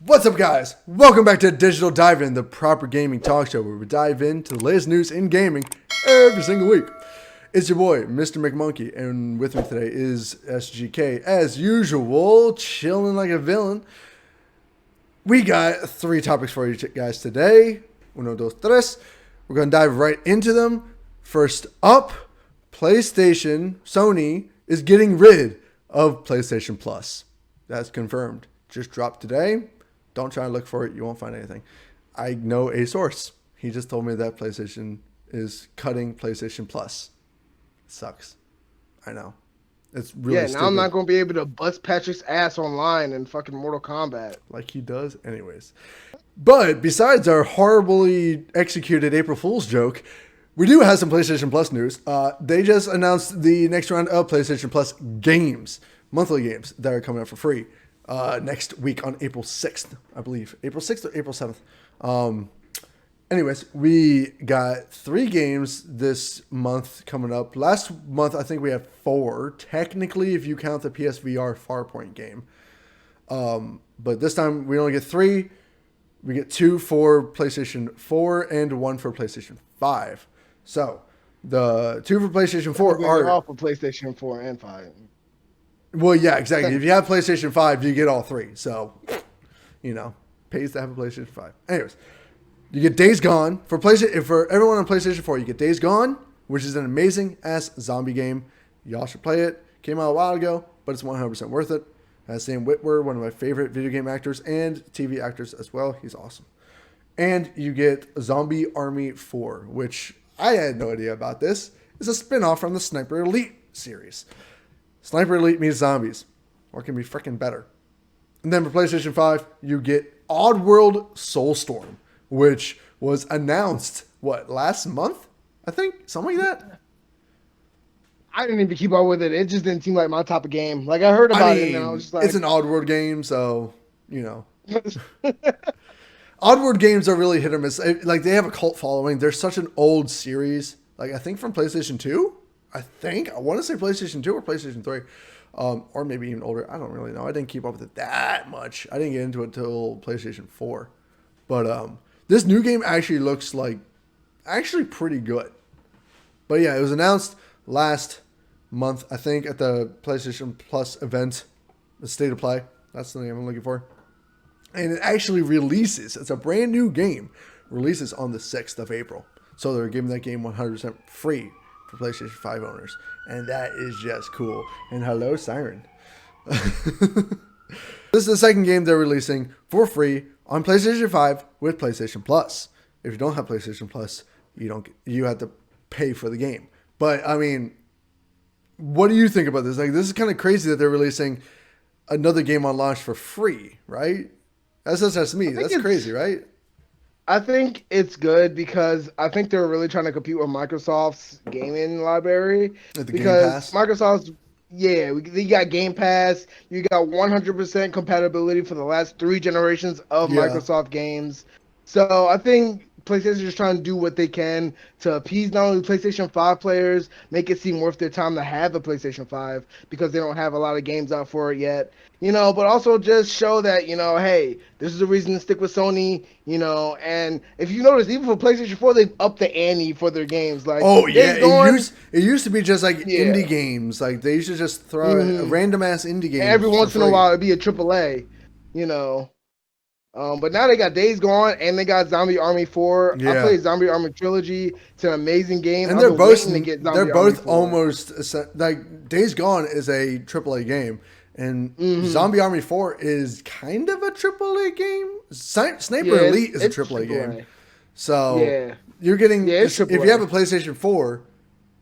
What's up, guys? Welcome back to Digital Dive In, the proper gaming talk show where we dive into the latest news in gaming every single week. It's your boy, Mr. McMonkey, and with me today is SGK, as usual, chilling like a villain. We got 3 topics for you guys today. Uno, dos, tres. We're going to dive right into them. First up, Sony is getting rid of PlayStation Plus. That's confirmed. Just dropped today. Don't try to look for it. You won't find anything. I know a source. He just told me that PlayStation is cutting PlayStation Plus. It sucks. I know. It's really stupid. Now I'm not going to be able to bust Patrick's ass online in fucking Mortal Kombat. Like he does anyways. But besides our horribly executed April Fool's joke, we do have some PlayStation Plus news. They just announced the next round of PlayStation Plus games, monthly games that are coming out for free. Next week on April 6th, I believe. April 6th or April 7th. Anyways, we got 3 games this month coming up. Last month, I think we had 4. Technically, if you count the PSVR Farpoint game. But this time, we only get 3. We get 2 for PlayStation 4 and 1 for PlayStation 5. So, the 2 for PlayStation 4 are... all for PlayStation 4 and 5. Well, yeah, exactly. If you have PlayStation 5, you get all 3. So, you know, pays to have a PlayStation 5. Anyways, you get Days Gone. For everyone on PlayStation 4, you get Days Gone, which is an amazing-ass zombie game. Y'all should play it. Came out a while ago, but it's 100% worth it. Sam Witwer, one of my favorite video game actors and TV actors as well. He's awesome. And you get Zombie Army 4, which I had no idea about this. It's a spin-off from the Sniper Elite series. Sniper Elite means zombies. What can be freaking better? And then for PlayStation 5, you get Oddworld Soulstorm, which was announced, last month? I think? Something like that? I didn't even keep up with it. It just didn't seem like my type of game. Like, I heard about it and I was just like... It's an Oddworld game, so, you know. Oddworld games are really hit or miss. Like, they have a cult following. They're such an old series. Like, I think from PlayStation 2? I want to say PlayStation 2 or PlayStation 3, or maybe even older. I don't really know. I didn't keep up with it that much. I didn't get into it until PlayStation 4. But this new game actually looks like pretty good. But yeah, it was announced last month, I think, at the PlayStation Plus event, the State of Play. That's the name I'm looking for. And it actually releases. It's a brand new game. Releases on the 6th of April. So they're giving that game 100% free for PlayStation 5 owners. And that is just cool. And hello, Siren. This is the second game they're releasing for free on PlayStation 5 with PlayStation Plus. If you don't have PlayStation Plus, you have to pay for the game. But, I mean, what do you think about this? Like, this is kind of crazy that they're releasing another game on launch for free, right? That's just me. That's crazy, right? I think it's good because I think they're really trying to compete with Microsoft's gaming library. Because Microsoft's, you got Game Pass. You got 100% compatibility for the last 3 generations of Microsoft games. So I think PlayStation is trying to do what they can to appease not only PlayStation 5 players, make it seem worth their time to have a PlayStation 5 because they don't have a lot of games out for it yet. But also just show that, hey, this is the reason to stick with Sony, and if you notice, even for PlayStation 4, they've upped the ante for their games. Like, it used to be just like indie games. Like, they used to just throw a random-ass indie game. Every once in a while, it'd be a AAA, But now they got Days Gone and they got Zombie Army 4. I played Zombie Army Trilogy. It's an amazing game. And they're both almost like Days Gone is a AAA game, and Zombie Army 4 is kind of a AAA game. Sniper Elite is a AAA game. So you're getting if you have a PlayStation 4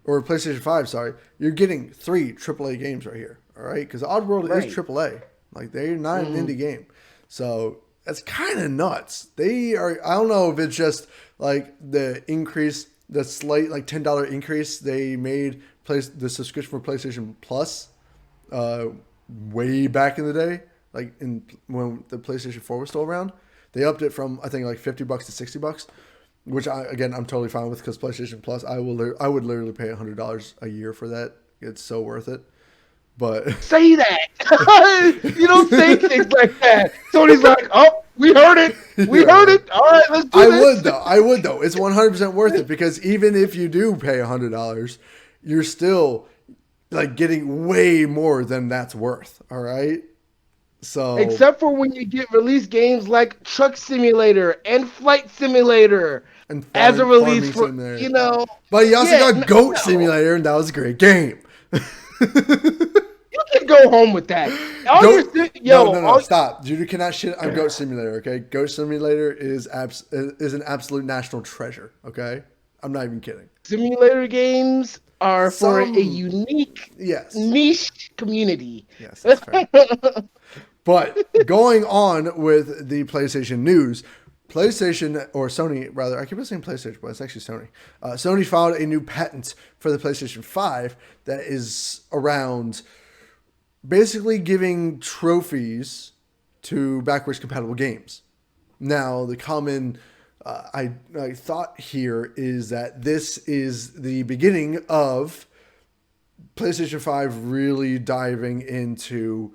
or PlayStation 5, sorry, you're getting 3 AAA games right here. All right, because Oddworld is AAA. Like, they're not an indie game. So that's kind of nuts. They are. I don't know if it's just like the slight like $10 increase they made the subscription for PlayStation Plus way back in the day, like when the PlayStation 4 was still around. They upped it from I think like $50 to $60, which I'm totally fine with because PlayStation Plus I would literally pay $100 a year for that. It's so worth it. But say that. You don't say things like that. Sony's like, oh, We heard it. We heard Right. it. All right, let's do I this. would though. I would though. It's 100% worth it because even if you do pay $100, you're still like getting way more than that's worth. All right. So Except for when you get release games like Truck Simulator and Flight Simulator and as a release farming for, simulator, but you also yeah, got Goat no. Simulator, and that was a great game. You can go home with that. All Goat. your No, yo, no, no. all Stop. You cannot shit on Goat Simulator. Okay, Goat Simulator is an absolute national treasure. Okay, I'm not even kidding. simulator games are for a Some unique yes, niche community. yes, that's fair. But going on with the PlayStation news, PlayStation or Sony rather, I keep saying PlayStation, but it's actually Sony. Sony filed a new patent for the PlayStation 5 that is around basically giving trophies to backwards compatible games. Now, the common I thought here is that this is the beginning of PlayStation 5 really diving into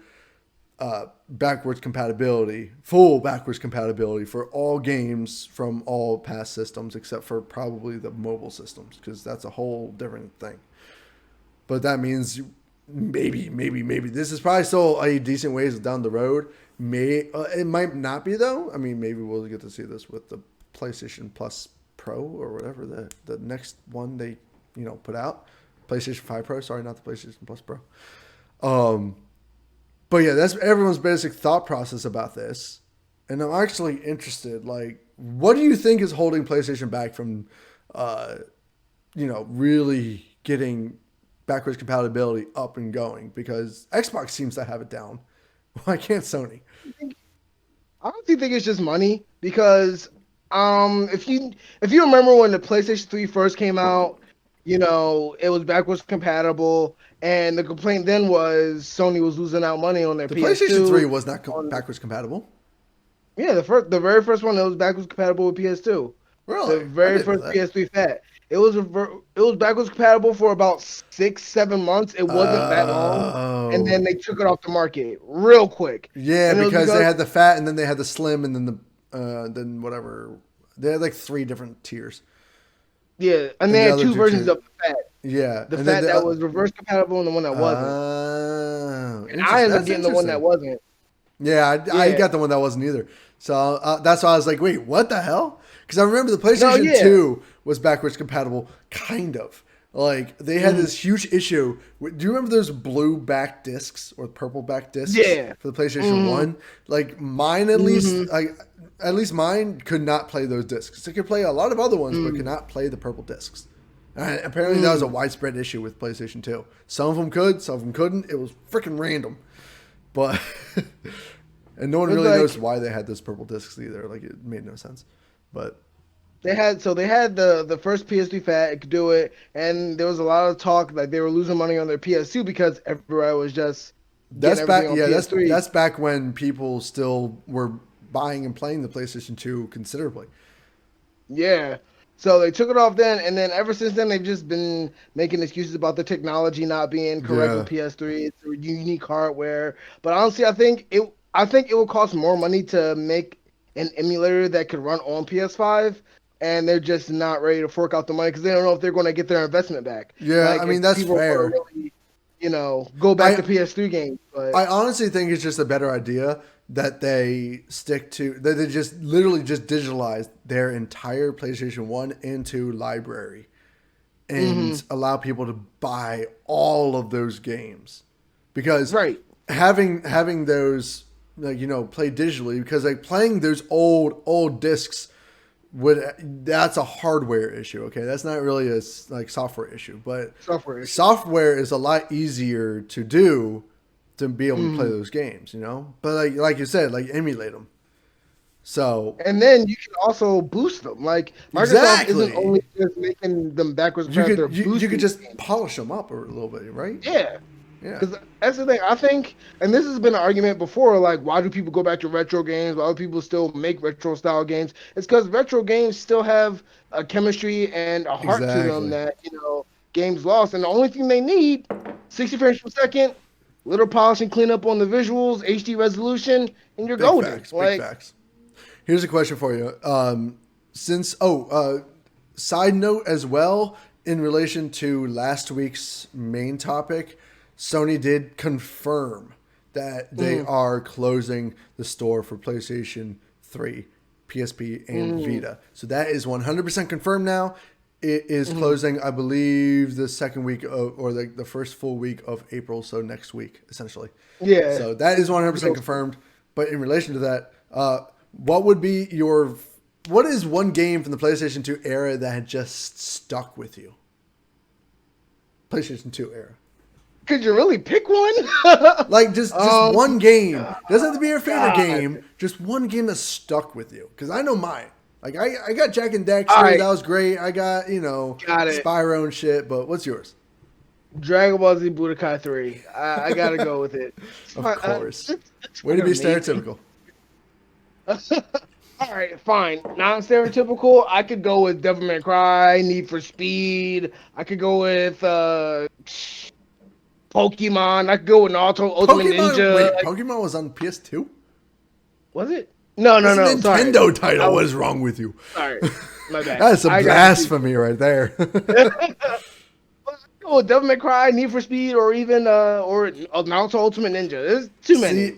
backwards compatibility, full backwards compatibility for all games from all past systems except for probably the mobile systems because that's a whole different thing. But that means maybe this is probably still a decent ways down the road. It might not be though. I mean, maybe we'll get to see this with the PlayStation Plus Pro or whatever the next one they put out. PlayStation 5 Pro, sorry, not the PlayStation Plus Pro. But yeah, that's everyone's basic thought process about this. And I'm actually interested, like, what do you think is holding PlayStation back from, really getting backwards compatibility up and going? Because Xbox seems to have it down. Why can't Sony? I honestly think it's just money because if you remember when the PlayStation 3 first came out, it was backwards compatible, and the complaint then was Sony was losing out money on their The PlayStation 3 PS2. was not backwards compatible. Yeah, the very first one that was backwards compatible with PS2. The Really? I very didn't know first that. PS3 Fat. It was backwards compatible for about 6-7 months. It wasn't that long, and Oh. then they took it off the market real quick. Yeah, And it was because they because had the fat and then they had the slim and then then whatever. They had like three different tiers. yeah, and And they the had other two two versions tiers. of the Fat. Yeah. The And then Fat that was reverse compatible and the one that wasn't. And I interesting. ended up That's getting the one that interesting. wasn't. Yeah, I Yeah. got the one that wasn't either. So that's why I was like, wait, what the hell? Because I remember the No, PlayStation yeah. 2 was backwards compatible, kind of. Like, they had this huge issue. Do you remember those blue back discs or purple back discs Yeah. for the PlayStation hmm 1? Like, mine at hmm least, at least mine could not play those discs. It could play a lot of other ones, but could not play the purple discs. And apparently, that was a widespread issue with PlayStation 2. Some of them could, some of them couldn't. It was freaking random. But and no one It's really knows like why they had those purple discs either. Like it made no sense. But they had the first PS3 Fat, it could do it, and there was a lot of talk like they were losing money on their PS2 because everybody was just getting that's back. everything on Yeah, PS3. that's back when people still were buying and playing the PlayStation 2 considerably. Yeah. So they took it off then, and then ever since then they've just been making excuses about the technology not being correct with Yeah, PS3. It's a unique hardware, but honestly, I think it will cost more money to make an emulator that could run on PS5, and they're just not ready to fork out the money because they don't know if they're going to get their investment back. yeah. Like I if mean, that's people want fair. to really, go back I to PS3 games, but I honestly think it's just a better idea that they stick to that they just literally just digitalize their entire PlayStation 1 and 2 library hmm and allow people to buy all of those games because right. having those like play digitally because like playing those old discs would that's a hardware issue. Okay, that's not really a like software issue, but Software issue. software is a lot easier to do to be able to play hmm those games, but like you said, like emulate them. So And then you can also boost them. Like Microsoft isn't exactly, only just making them backwards you compatible; they're could you could boosting just games. polish them up a little bit, right? Yeah, Yeah, because that's the thing. I think, and this has been an argument before. Like, why do people go back to retro games? Why do people still make retro style games? It's because retro games still have a chemistry and a heart to them exactly. that games lost. And the only thing they need, 60 frames per second, little polish and cleanup on the visuals, HD resolution, and you're Big golden. facts. Big Like, facts. Here's a question for you. Side note as well, in relation to last week's main topic, Sony did confirm that they are closing the store for PlayStation 3, PSP, and Vita. So that is 100% confirmed now. It is closing, I believe, the second week or the first full week of April, so next week, essentially. Yeah. So that is 100% confirmed. But in relation to that, what is one game from the PlayStation 2 era that had just stuck with you? PlayStation 2 era. Could you really pick one? Like just one game. Doesn't have to be your favorite game. Just one game that stuck with you. Because I know mine. Like I got Jak and Daxter. Right. That was great. I got Spyro and shit. But what's yours? Dragon Ball Z Budokai 3. I gotta go with it. Of course. Way to be stereotypical. All right, fine. Non-stereotypical. I could go with Devil May Cry, Need for Speed. I could go with Pokemon. I could go with Naruto Ultimate Ninja. Wait, Pokemon was on PS2? Was it? No. Nintendo title. What is wrong with you? Sorry, my bad. That's a blasphemy right there. Devil May Cry, Need for Speed, or even Naruto Ultimate Ninja. There's too many.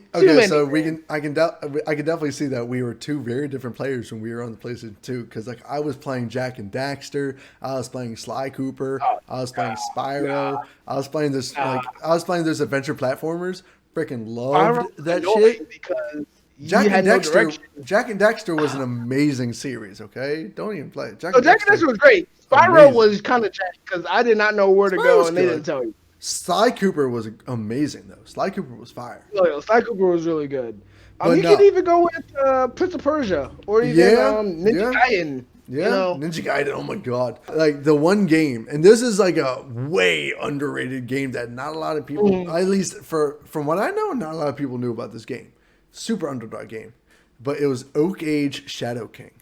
So I can definitely see that we were two very different players when we were on the PlayStation 2. Because like I was playing Jak and Daxter, I was playing Sly Cooper, I was playing Spyro, I was playing those adventure platformers. Freaking loved that shit. Because Jak and Daxter was an amazing series. Okay, don't even play it. Jak and Daxter was great. Spyro was kind of jacked because I did not know where to go and they didn't tell you. Sly Cooper was amazing though. Sly Cooper was fire. Sly Cooper was really good. You could even go with Prince of Persia or even Ninja Gaiden. Yeah, Ninja Gaiden. Oh my god! Like the one game, and this is like a way underrated game that not a lot of people, at least from what I know, not a lot of people knew about this game. Super underdog game, but it was Oak Age Shadow King.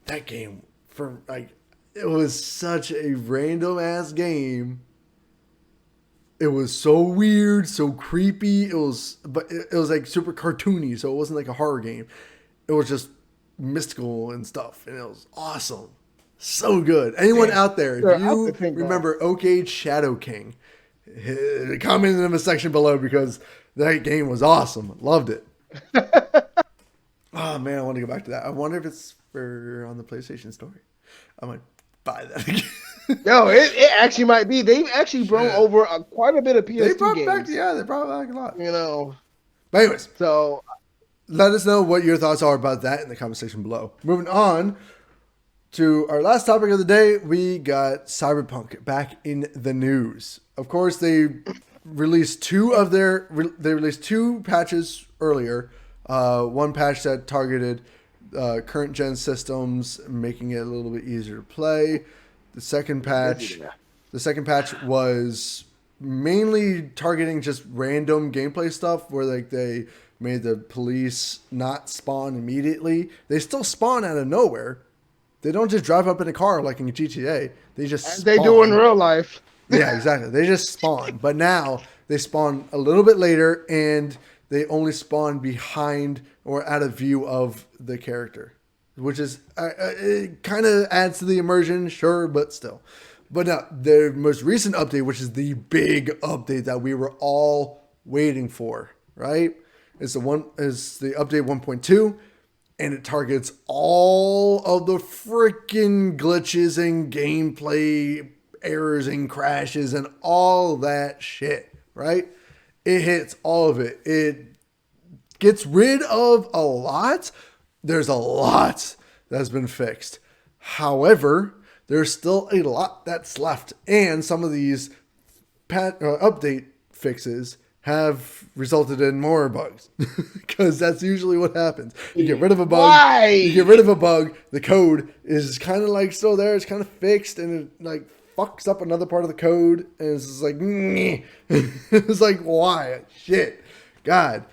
That game it was such a random ass game. It was so weird, so creepy. It was like super cartoony, so it wasn't like a horror game. It was just mystical and stuff, and it was awesome. So good. Anyone out there, if you remember Oak Age Shadow King, comment in the section below because that game was awesome. Loved it. Oh man, I want to go back to that. I wonder if it's on the PlayStation Store. I might buy that again. No, it actually might be. They've actually brought over quite a bit of PS2 games. They brought back a lot. But anyways, so let us know what your thoughts are about that in the comment section below. Moving on to our last topic of the day, we got Cyberpunk back in the news. Of course, they released two patches earlier. One patch that targeted current gen systems, making it a little bit easier to play. The second patch was mainly targeting just random gameplay stuff, where like they made the police not spawn immediately. They still spawn out of nowhere. They don't just drive up in a car like in GTA. They just spawn. They do in real life. Yeah, exactly. They just spawn. But now they spawn a little bit later, and they only spawn behind or out of view of the character, which is it kind of adds to the immersion, sure, but still. But now the most recent update, which is the big update that we were all waiting for, right? Is the update 1.2, and it targets all of the freaking glitches and gameplay errors and crashes and all that shit, right? It hits all of it. It gets rid of a lot. There's a lot that's been fixed. However, there's still a lot that's left. And some of these update fixes have resulted in more bugs. Because that's usually what happens. You get rid of a bug. Why? You get rid of a bug. The code is kind of like still there. It's kind of fixed. And it like fucks up another part of the code. And it's just like, it's like, why? Shit. God.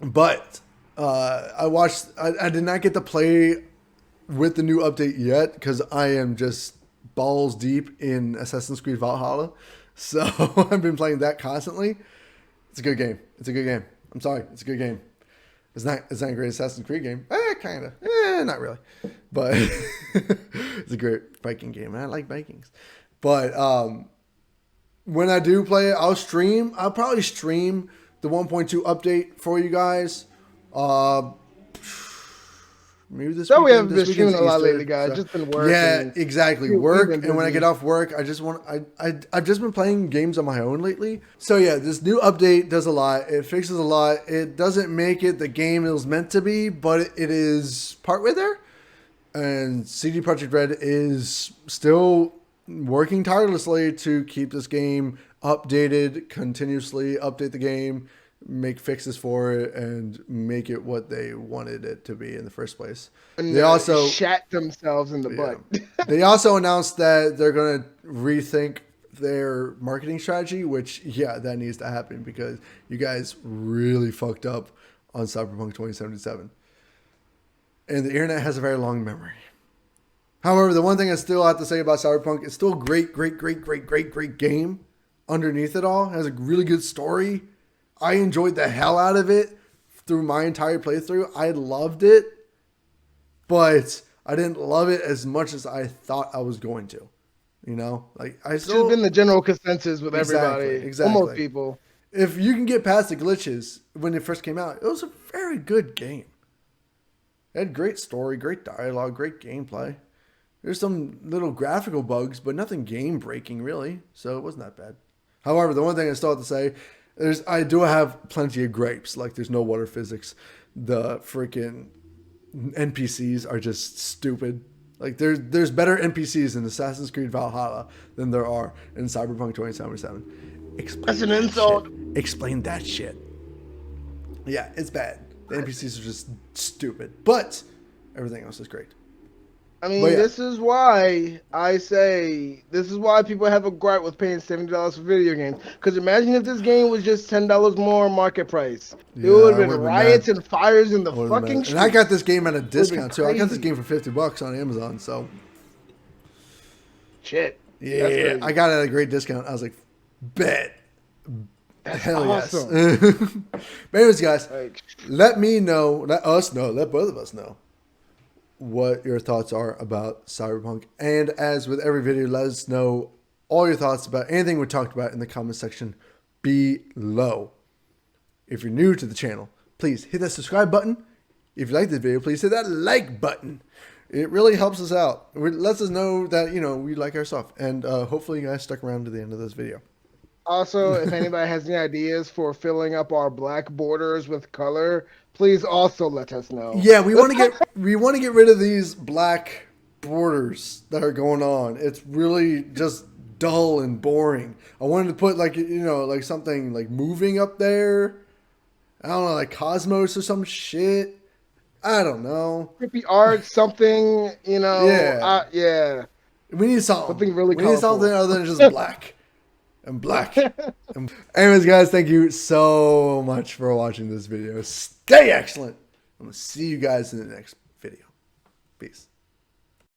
But I did not get to play with the new update yet because I am just balls deep in Assassin's Creed Valhalla. So I've been playing that constantly. It's a good game. I'm sorry. It's a good game. It's not a great Assassin's Creed game. Kind of. Not really. But it's a great Viking game. I like Vikings. But when I do play it, I'll probably stream the 1.2 update for you guys. Maybe this so weekend. We haven't been streaming a lot lately, guys. Just been working. Yeah, exactly. Work, and when I get off work, I've just been playing games on my own lately. So yeah, this new update does a lot. It fixes a lot. It doesn't make it the game it was meant to be, but it is partway there. And CD Projekt Red is still working tirelessly to keep this game updated, continuously update the game, make fixes for it, and make it what they wanted it to be in the first place. And they also shat themselves in the butt. They also announced that they're going to rethink their marketing strategy, which, that needs to happen because you guys really fucked up on Cyberpunk 2077. And the internet has a very long memory. However, the one thing I still have to say about Cyberpunk, it's still a great game underneath it all. It has a really good story. I enjoyed the hell out of it through my entire playthrough. I loved it, but I didn't love it as much as I thought I was going to. You know, like I still... It's been the general consensus with everybody. Exactly. Almost people. If you can get past the glitches when it first came out, it was a very good game. It had great story, great dialogue, great gameplay. There's some little graphical bugs, but nothing game-breaking, really. So it wasn't that bad. However, the one thing I still have to say is I do have plenty of gripes. Like, there's no water physics. The freaking NPCs are just stupid. Like, there's better NPCs in Assassin's Creed Valhalla than there are in Cyberpunk 2077. That's an insult. Explain that shit. Yeah, it's bad. The NPCs are just stupid. But everything else is great. I mean, this is why people have a gripe with paying $70 for video games. Because imagine if this game was just $10 more market price. It would have been riots and fires in the fucking street. And I got this game at a discount too. I got this game for $50 on Amazon. So shit. Yeah, I got it at a great discount. I was like, bet. That's hell awesome. Yes. But anyways, guys, let both of us know what your thoughts are about Cyberpunk. And as with every video, let us know all your thoughts about anything we talked about in the comment section below. If you're new to the channel, please hit that subscribe button. If you like this video, please hit that like button. It really helps us out. It lets us know that, we like our stuff. And hopefully you guys stuck around to the end of this video. Also, if anybody has any ideas for filling up our black borders with color, please also let us know. Yeah, we want to get rid of these black borders that are going on. It's really just dull and boring. I wanted to put like something like moving up there. I don't know, like Cosmos or some shit. I don't know. Creepy art, something, Yeah. Yeah. We need something. Something really colorful. We need something other than just black. And black. Anyways, guys, thank you so much for watching this video. Stay excellent. I'm going to see you guys in the next video. Peace.